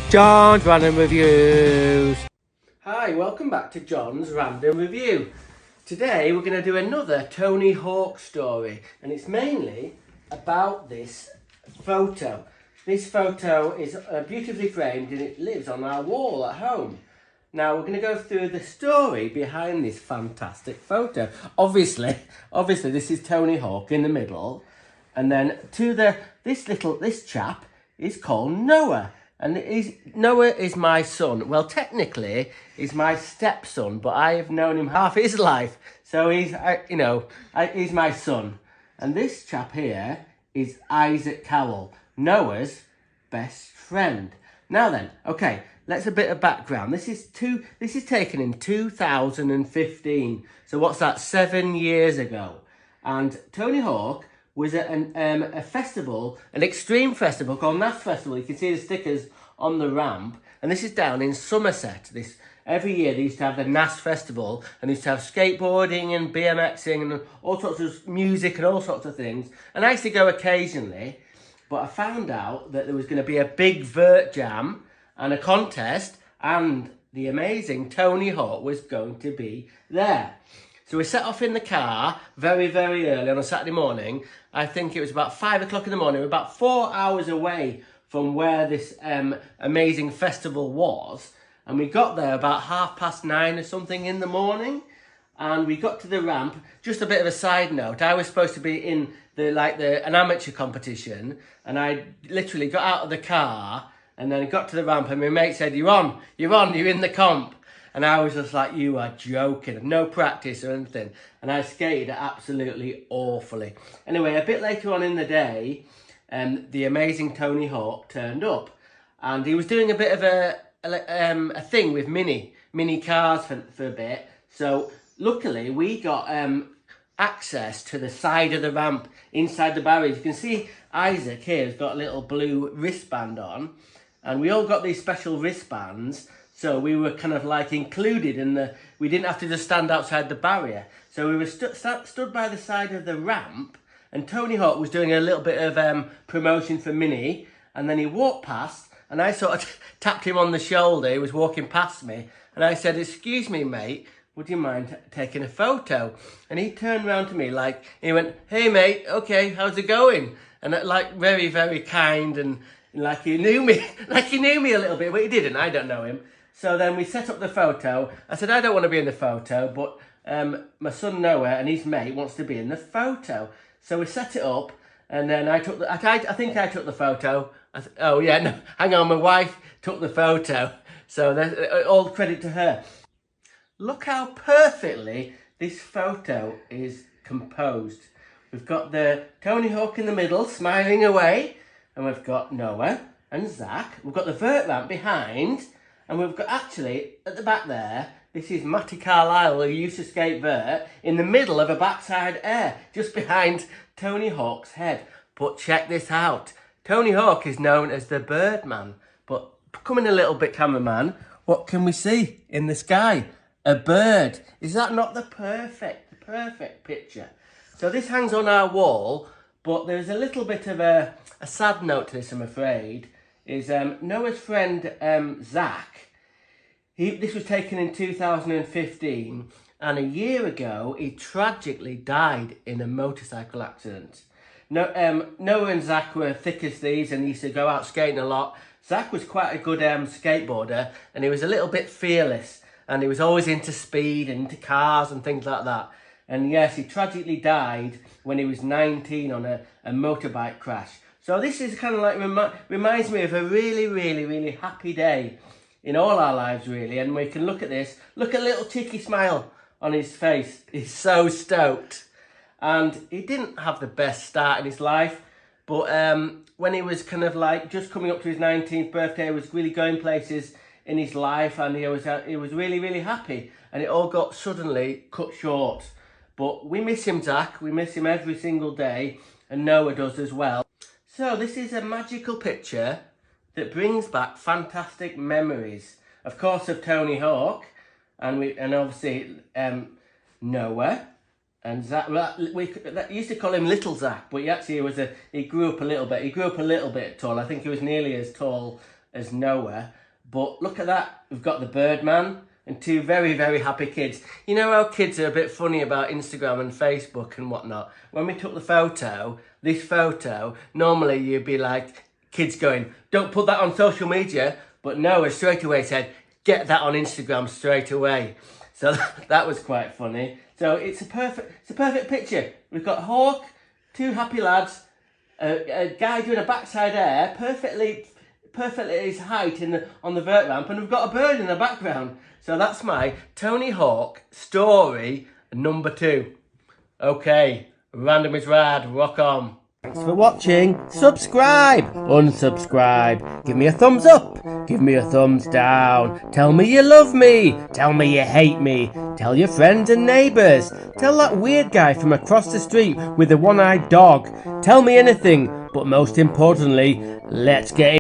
John's Random Reviews. Hi, welcome back to John's Random Review. Today we're going to do another Tony Hawk story, and it's mainly about this photo. This photo is beautifully framed and it lives on our wall at home. Now we're going to go through the story behind this fantastic photo. Obviously this is Tony Hawk in the middle, and then this chap is called Noah. And Noah is my son. Well, technically, he's my stepson, but I have known him half his life. So he's my son. And this chap here is Isaac Cowell, Noah's best friend. Now then, okay, let's a bit of background. This is taken in 2015. So what's that? 7 years ago. And Tony Hawk was at a festival, an extreme festival called NAS Festival. You can see the stickers on the ramp. And this is down in Somerset. Every year they used to have the NAS Festival, and they used to have skateboarding and BMXing and all sorts of music and all sorts of things. And I used to go occasionally, but I found out that there was going to be a big vert jam and a contest, and the amazing Tony Hawk was going to be there. So we set off in the car very, very early on a Saturday morning. I think it was about 5 o'clock in the morning. We're about 4 hours away from where this amazing festival was. And we got there about 9:30 or something in the morning. And we got to the ramp. Just a bit of a side note. I was supposed to be in an amateur competition. And I literally got out of the car and then got to the ramp. And my mate said, you're in the comp. And I was just like, you are joking. No practice or anything. And I skated absolutely awfully. Anyway, a bit later on in the day, the amazing Tony Hawk turned up. And he was doing a bit of a thing with mini cars for a bit. So luckily, we got access to the side of the ramp inside the barriers. You can see Isaac here has got a little blue wristband on. And we all got these special wristbands. So we were kind of like included in we didn't have to just stand outside the barrier. So we were stood by the side of the ramp, and Tony Hawk was doing a little bit of promotion for Mini, and then he walked past, and I sort of tapped him on the shoulder. He was walking past me, and I said, excuse me, mate, would you mind taking a photo? And he turned around to me he went, hey mate, okay, how's it going? And very, very kind, and like he knew me a little bit, but he didn't, I don't know him. So then we set up the photo. I said, I don't want to be in the photo, but my son Noah and his mate wants to be in the photo. So we set it up, and then I think I took the photo. Oh yeah, no, hang on, my wife took the photo. So all credit to her. Look how perfectly this photo is composed. We've got the Tony Hawk in the middle, smiling away, and we've got Noah and Zach. We've got the vert ramp behind. And we've got, actually, at the back there, this is Matty Carlisle, who used to skate vert, in the middle of a backside air, just behind Tony Hawk's head. But check this out. Tony Hawk is known as the Birdman. But come in a little bit, cameraman. What can we see in the sky? A bird. Is that not the perfect picture? So this hangs on our wall, but there's a little bit of a sad note to this, I'm afraid. Is Noah's friend Zach. This was taken in 2015, and a year ago he tragically died in a motorcycle accident. Noah and Zach were thick as thieves and used to go out skating a lot. Zach was quite a good skateboarder, and he was a little bit fearless, and he was always into speed and into cars and things like that. And yes, he tragically died when he was 19 on a motorbike crash. So this is kind of like, reminds me of a really, really, really happy day in all our lives, really. And we can look at this, look at a little cheeky smile on his face. He's so stoked. And he didn't have the best start in his life, but when he was kind of like just coming up to his 19th birthday, he was really going places in his life, and he was really, really happy. And it all got suddenly cut short. But we miss him, Zach. We miss him every single day, and Noah does as well. So this is a magical picture that brings back fantastic memories, of course, of Tony Hawk, and obviously Noah and Zach. We used to call him Little Zach, but he grew up a little bit. He grew up a little bit tall. I think he was nearly as tall as Noah. But look at that, we've got the Birdman and two very, very happy kids. You know how kids are a bit funny about Instagram and Facebook and whatnot? When we took the photo, this photo, normally you'd be like, kids going, don't put that on social media. But Noah straight away said, get that on Instagram straight away. So that was quite funny. So it's a perfect picture. We've got Hawk, two happy lads, a guy doing a backside air, perfectly at his height on the vert ramp, and we've got a bird in the background. So that's my Tony Hawk story number 2. Okay, random is rad, rock on. Thanks for watching. Subscribe, unsubscribe, give me a thumbs up, give me a thumbs down, tell me you love me, tell me you hate me, tell your friends and neighbours, tell that weird guy from across the street with the one-eyed dog, tell me anything, but most importantly, let's get